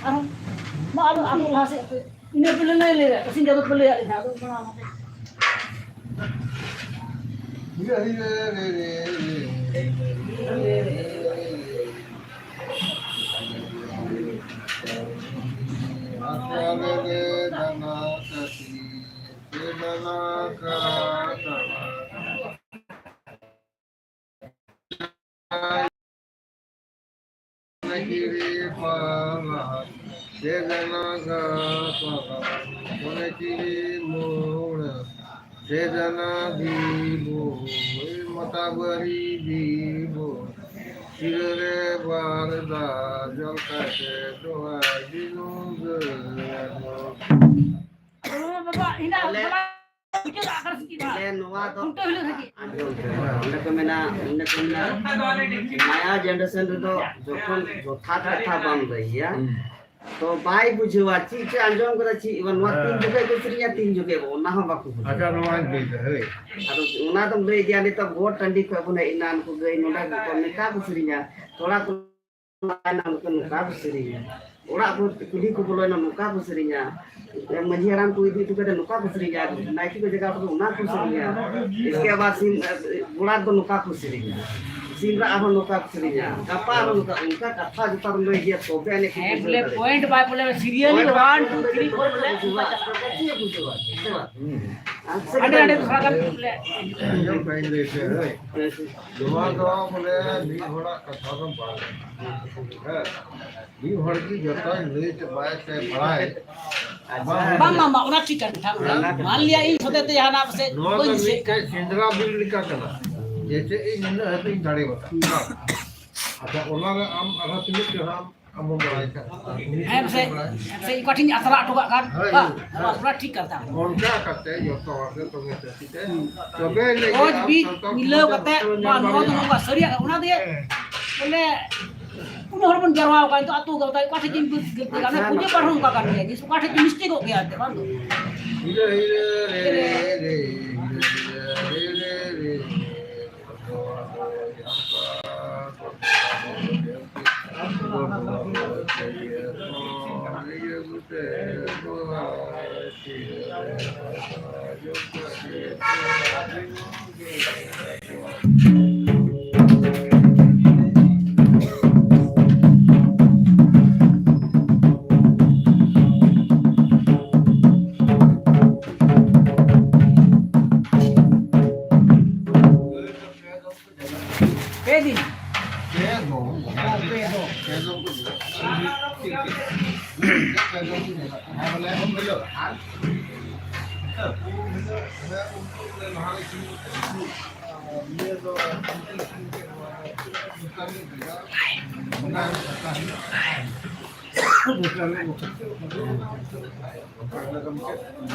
मा aku hasil ini boleh le kasi jadot boleh ya jadot mana mate Sejana dibo, matabari dibo, sirere barda jal kate doa dinu gano. Bapak ini kita akan sekitar. Untuk hilang lagi. उन्हें को नया generation तो जोखन जोथा कथा बन रही है तो by बुझवा चीज से अंजम करा ची इवन वा तीन जुगे के श्रीया तीन जुगे वो ना हम बाकू अच्छा नवाज दे हे अरो उना तो ले दिया नहीं तो बहुत ठंडी को बुने इनान को गई नोडा को निका को श्रीया थोड़ा को नाम को निका को श्रीया ओरा को कुली को बोलो ना निका को श्रीया मंझियाराम को इदी तो के निका को श्रीया नाइटी को जगह पर उना को श्रीया इसके बाद सिम बुढ़ा तो निका को श्रीया सिमरा अब निका को श्रीया कपा उनका कथा जो तर ले दिया तो बने बोले पॉइंट बाय बोले सीरियसली 1 2 3 4 बोले अरे दूसरा का बोले जो कहीं दे से हे दुआ तो बोले नी घोड़ा कथा को बात है नी घोड़ की जता ले से बाय से बढ़ाए मामा उना ठीक था मान लिया इन होते थे यहाँ नाम से कोई से केंद्रा बिल्ड का कला जैसे इन ने है तो गाड़ी बता अच्छा ओना हम अगर तुम के हम हम बढ़ाए का से कठिन असरा ठोका kan पूरा ठीक करता उनका करते जो तो और तो में से तो बे ले रोज भी मिलो कते नो तो का सरिया उना दे बोले उन हर बन जरवा का तो अतु गता काठे दिन गलती का पूजे पढ़ूं का कर दिया जिस काठे की मिस्टेक हो गया थे बांधो रे रे रे रे Pedro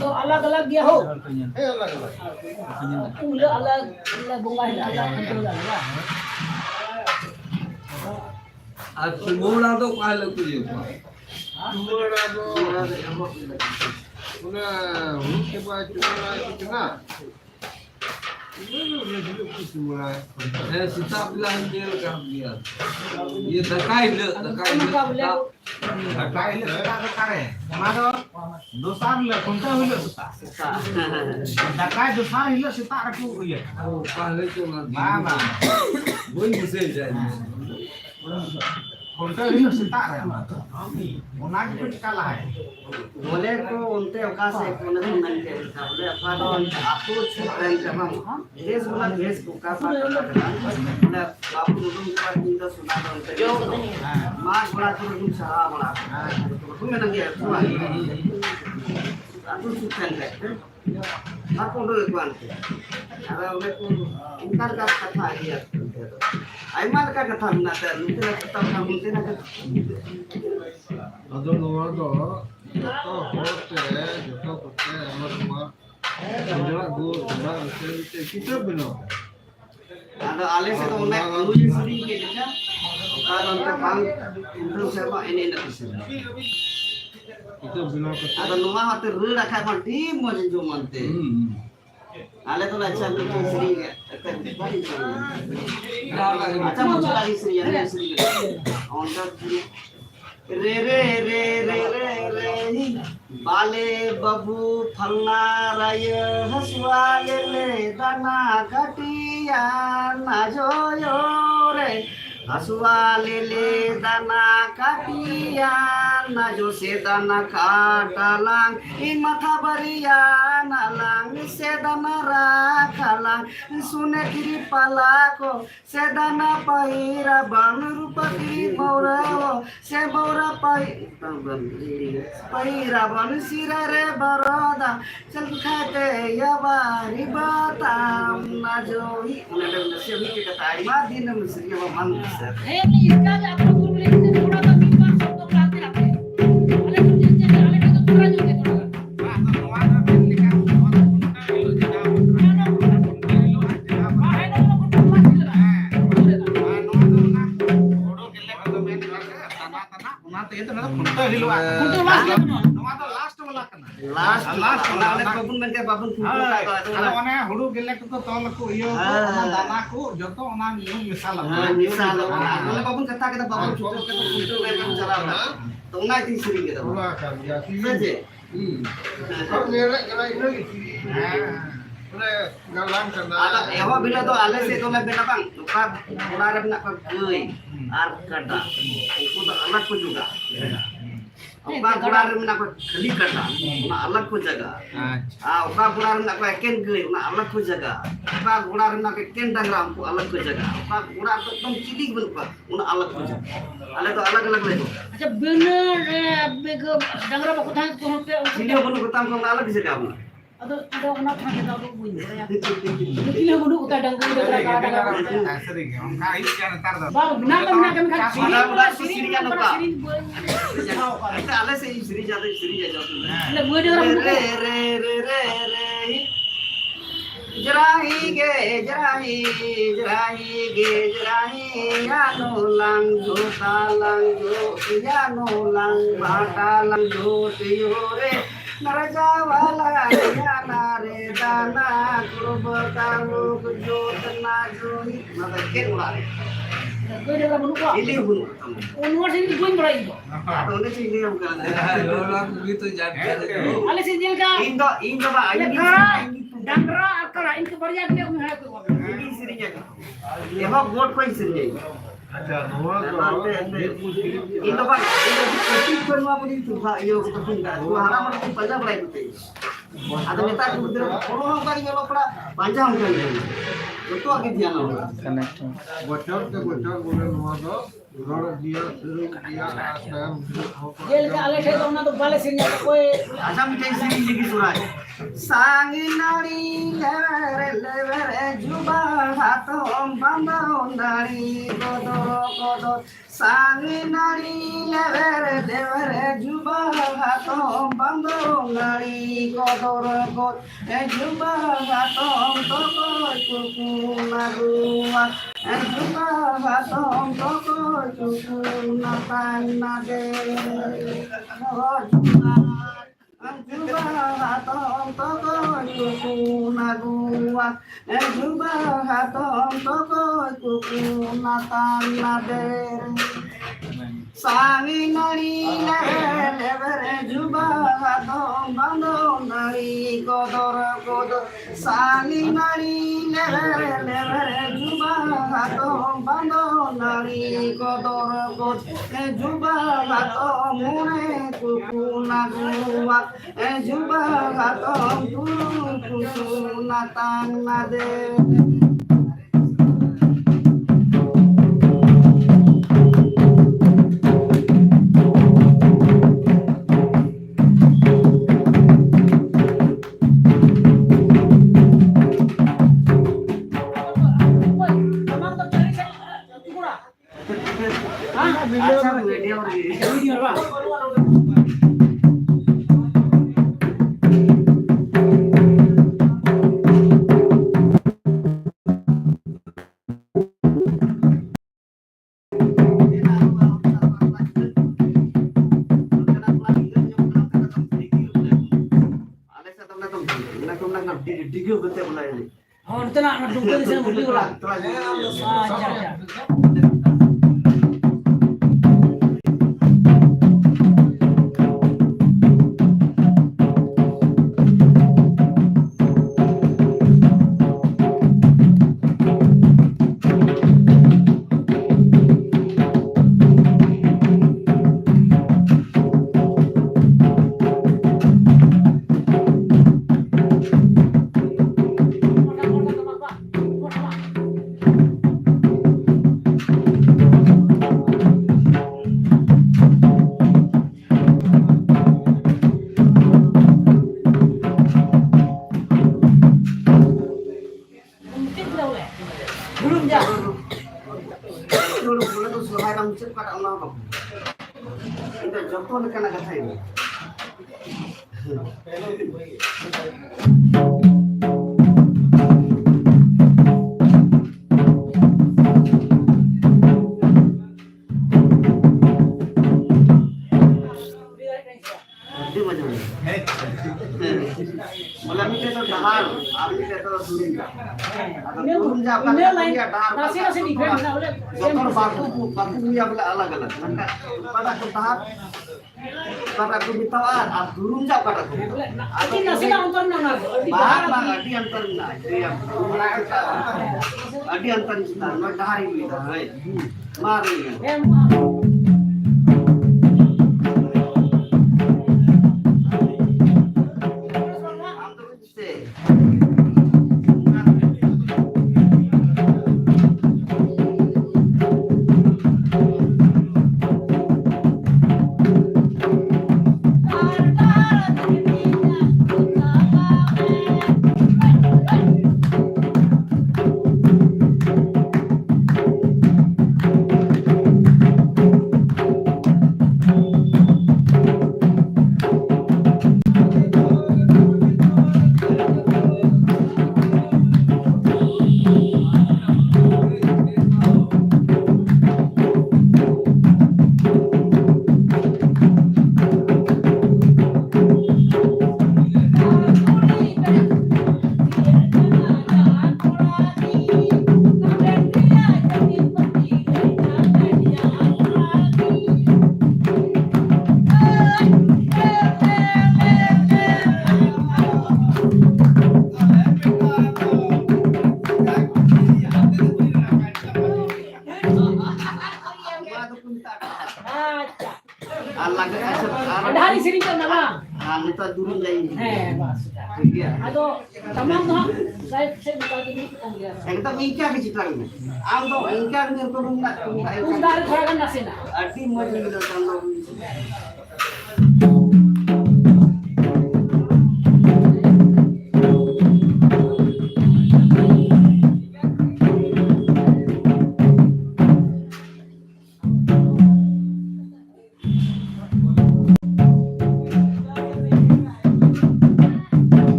तो अलग-अलग dia ho. अलग-अलग Ula अलग bunga अलग control अलग. आज मोड़ा तो काय लगतो ये तुम्हारा तो उन्हें उनके पास तुम्हारा कितना है सीता पिलान देल काम दिया ये दकाई ले करे मारो दोसार ले कोनता होइलो सीता दकाई दोसार हिलो सीता रखू ये पहले तो ना बाबा वही घुसे जाए कोनता हिलो सीता रे ओना के कुछ काला है बोले तो उनते अवकाश है कोने मन के बोले अपना तो आपको छुट्टी जब हम देश वाला देश को का बात करना बोले बापू तुम का दिन तो सुना दो जो मां बड़ा तुम सहा बड़ा तुम में लगे aku suka enggak aku dulu kuan ada oleh ku intar kata dia aimal ka kata nata mungkin kita mungkin ada other लोगों तो होते जो तो करते हैं हमारे माँ जरा गो जरा से कितना बिनो ada alih itu unek luwih sering gitu kalau untuk bang itu siapa ini bisa itu बिनो करते ada rumah hati rela kayak mati mau juman teh alih itu lah cakap itu sering अच्छा मुझे लगी सही है सही है और रे रे रे रे रे रे बाले बबू फलना राय हसुआ ले दाना घटिया ना जोयो रे हसुआ ले दाना घटिया ना जो से दाना खाटालांग इ माथा बरिया नालांग से दाना राखालांग सुने तिरी पाला को से दाना पहिरा बन रूप तिरी बौरा से बौरा पहिरा बन सिरा रे बरोदा चल खाते याबारी बाताम ना जोही उन्हें से भी के ताई मा दिन में से ये मन से इसका आपको गुरु लेकिन थोड़ा सा बीमार सब तो लाते रहते अरे तो जैसे अरे तो पूरा जो के थोड़ा लास्ट वाले बाबुन में के बाबुन हुड़ू गेले तो तोल को इयो दाना को जतो ओना मिसाल मिसाल वाले बाबुन कथा के बाबुन छोटो के तो फुटो में काम चला तो ना थी श्री के पूरा कर दिया समझे सब मेरे करा इनो पूरे गलाम करना ada ewa bila to ale se to lebih bang lupa ular nak pergi ar kada itu to anak ko juga oka ular nak khali kada na anak ko jaga oka ular nak ken gei na anak ko jaga oka ular nak ken dangram ko anak ko jaga oka ular to एकदम chilli बन पा उन अलग को jaga ale to अलग अलग ले अच्छा bener bego dangra ba kutang ko hote video bonu kutam ko अलग jaga अपना ada ona thang ke dalu bunyi ya kilo gudu uta dangra dangra सरी के हम का इस जान तार ba bina kami kan siri kan apa itu ale se siri jatuh le gue dengar re re re re re jerahi ge jerahi ya no lang jo talang jo ya no lang bata lang jo tiore naraja wala ya nare dana kurba kalu jo tena jo maka ken ulare gue dengar bunu ko ini bunu unwar sini gue berai itu atau ini sih dia bukan orang begitu jadi ale sini ka Indo ba ale kara dangra akara inke bariya dia ko hai ko ini sirinya ema vote ko sirinya अच्छा नवा Indo ba Indo ko ma pudi tu ha yo ko tinda tu hara ma ko panja balai tu ada neta ku dir kono hong kari melo pura panja hong kari itu agi ध्यान हो बच्चों के बच्चों बोले नवा तो घर दिया शुरू किया स्वयं जेल के ale thai na to bale sini koi आजा मिठाई सिरी लिखी सुनाए सांगी नारी लेवरे जुबा हाथों बांधो नारी गोदो सांगी नारी लेवरे जुबा हाथों बांधो नारी गोदो जुबा हाथों तो कुकु नारुआ जुबा हाथों तो कुकु ना दे Juba hatom toko kuku nagua Juba hatom toko kuku natanader Sangi nari lever juba hatom bando nari kodor Sangi nari lever juba hatom bando nari kodor Juba hatom mune kuku nagua Juba hatom kuku natanader और इतना डूबते से भूली होला अच्छा Itu contoh lekan kata ini. Di macam ni. Malam ni kita dahar, abis kita turun. Ini lain nasi different na boleh Motor baku punya pula alag-alag. Maka pada aku tahap pada aku bitawan, aku turun jauh pada aku. Ini nasi na antar na na Bahar adi antar na, adi antar kita, nak dahari kita, mari. Ada hari sini kan nama. Kita turun lagi. Bas. Iya. Ado tamam dah. Saya buka dulu dia. Kita ingkar ke citra ini. Ando ingkar ni turun nak. Udar थोड़ा kan nasi na. Arti maju kita kalau.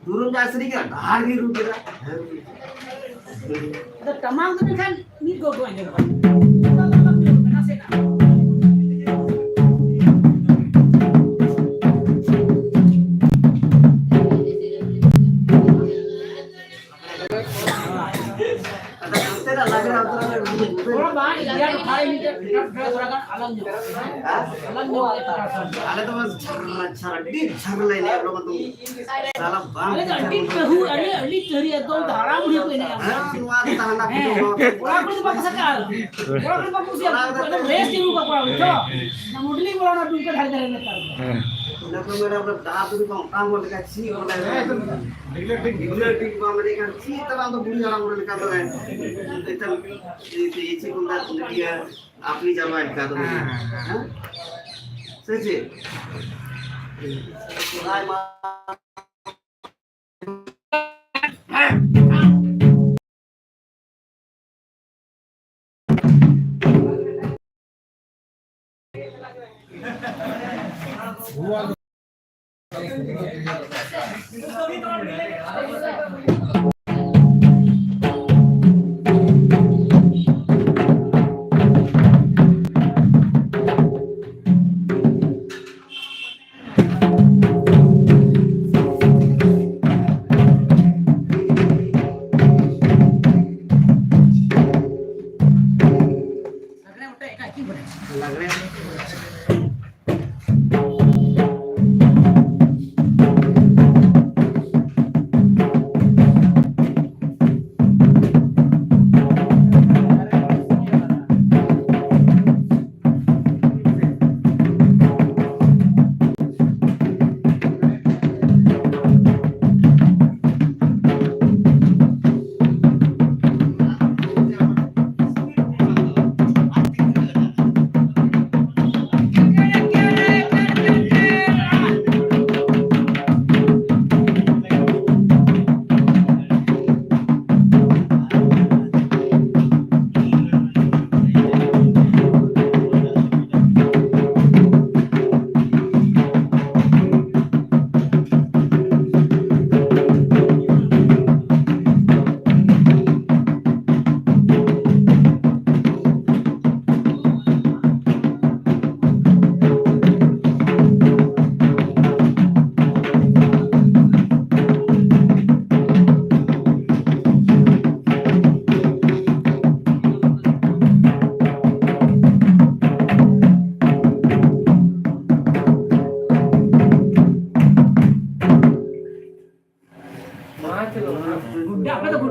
Turun dah sedikit, hari rugi dah. Ada tamam tu kan ni go aja. Nasi na. Orang bahan dia 5 meter थोड़ा kan alam jo. Alam jo Ada tu mas cara deep cara lain ni belum tu. Salah bang. ada deep pehu ada teri itu darah boleh tu ini. Semua tahan nak tu. Orang tu pakai sakal. Orang tu pakai siapa? Ada race ni bukan orang tu. Nah modeling orang ada duit hari hari letar. Nak mereka berdah tu kang orang dekat si orang lain. Relatif bang mereka si terang tu bunyi orang orang dekat tu kan. Itu isi pun dah dia अपनी जमा का तो सच्ची हाय मां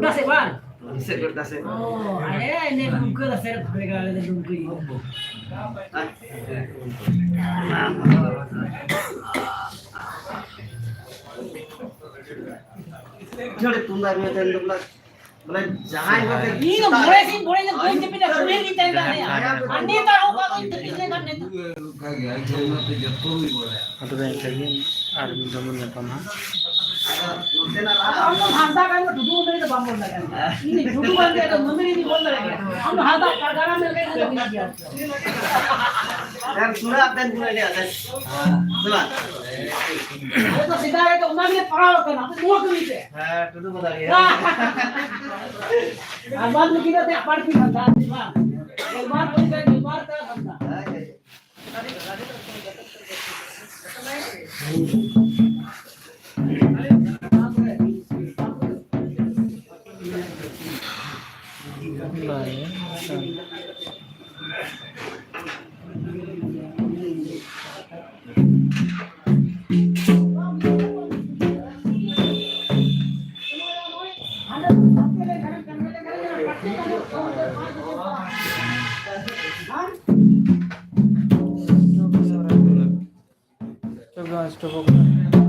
Udah sih bang. Bisa kertas ya. Oh, ada ini buku lah saya mereka ada buku. Jadi tunda में तो मतलब मतलब जहाँ ही वक्त Ini kan boleh yang kau tapi dah boleh kita dah ya. Andi tak hoga kau itu kita kan itu. kagak aja nanti jatuh boleh. Atau yang lagi ada zaman yang pernah. हम लोग हाथा का वो डुडू में तो बम लगा ini Dudu बन गया तो मम्मी नहीं बोल रहे हम लोग हाथा कारखाना में गए तो बिना दिया dan sudah dan mulai dia dan coba वो तो सीधा है तो उन्होंने पढ़ा होता ना तो वो क्यों से duduk bentar ya अब बाद में किधर से पढ़ भी बनता है एक बार कोई का बीमार था बनता Coba stop.